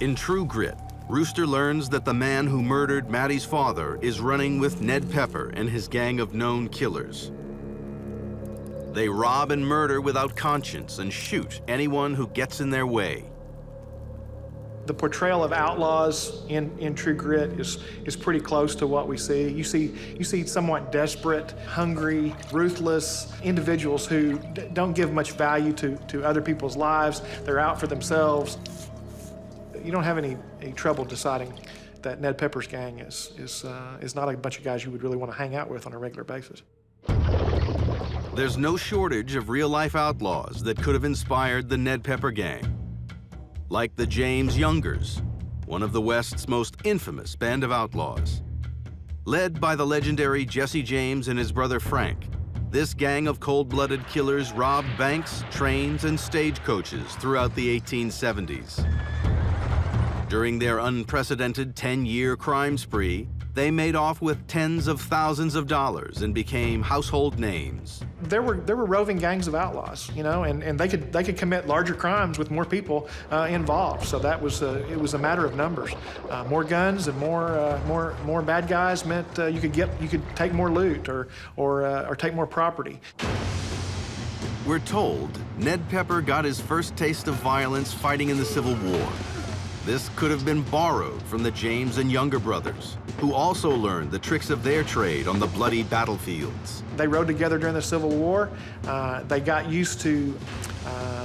In True Grit, Rooster learns that the man who murdered Maddie's father is running with Ned Pepper and his gang of known killers. They rob and murder without conscience and shoot anyone who gets in their way. The portrayal of outlaws in True Grit is pretty close to what we see. You see somewhat desperate, hungry, ruthless individuals who don't give much value to other people's lives. They're out for themselves. You don't have any trouble deciding that Ned Pepper's gang is not a bunch of guys you would really want to hang out with on a regular basis. There's no shortage of real-life outlaws that could have inspired the Ned Pepper gang. Like the James Youngers, one of the West's most infamous band of outlaws. Led by the legendary Jesse James and his brother Frank, this gang of cold-blooded killers robbed banks, trains, and stagecoaches throughout the 1870s. During their unprecedented 10-year crime spree, they made off with tens of thousands of dollars and became household names. There were roving gangs of outlaws, you know, and they could commit larger crimes with more people involved. So that was it was a matter of numbers. More guns and more bad guys meant you could take more loot or take more property. We're told Ned Pepper got his first taste of violence fighting in the Civil War. This could have been borrowed from the James and Younger brothers, who also learned the tricks of their trade on the bloody battlefields. They rode together during the Civil War. They got used to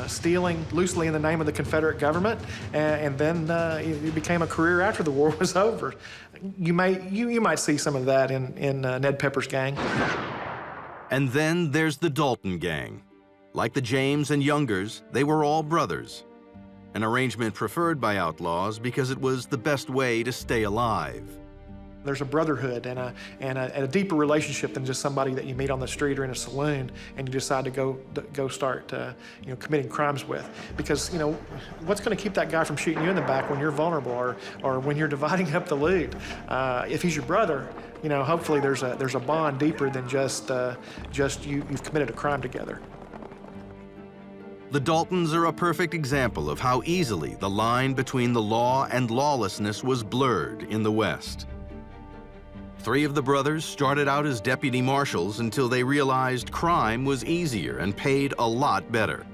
stealing loosely in the name of the Confederate government, and then it became a career after the war was over. You might see some of that in Ned Pepper's gang. And then there's the Dalton Gang. Like the James and Youngers, they were all brothers. An arrangement preferred by outlaws because it was the best way to stay alive. There's a brotherhood and a deeper relationship than just somebody that you meet on the street or in a saloon and you decide to go start committing crimes with. Because what's going to keep that guy from shooting you in the back when you're vulnerable or when you're dividing up the loot? If he's your brother, hopefully there's a bond deeper than just you've committed a crime together. The Daltons are a perfect example of how easily the line between the law and lawlessness was blurred in the West. 3 of the brothers started out as deputy marshals until they realized crime was easier and paid a lot better.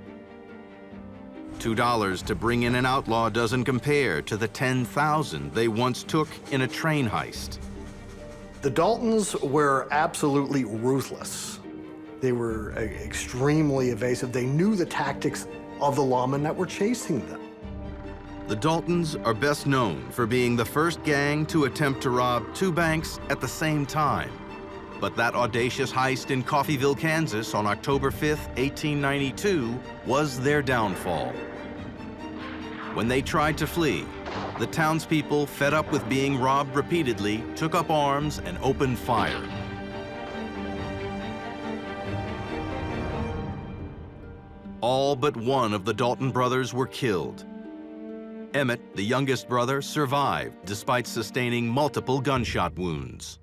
$2 to bring in an outlaw doesn't compare to the 10,000 they once took in a train heist. The Daltons were absolutely ruthless. They were extremely evasive. They knew the tactics of the lawmen that were chasing them. The Daltons are best known for being the first gang to attempt to rob 2 banks at the same time. But that audacious heist in Coffeyville, Kansas on October 5th, 1892 was their downfall. When they tried to flee, the townspeople, fed up with being robbed repeatedly, took up arms and opened fire. All but one of the Dalton brothers were killed. Emmett, the youngest brother, survived despite sustaining multiple gunshot wounds.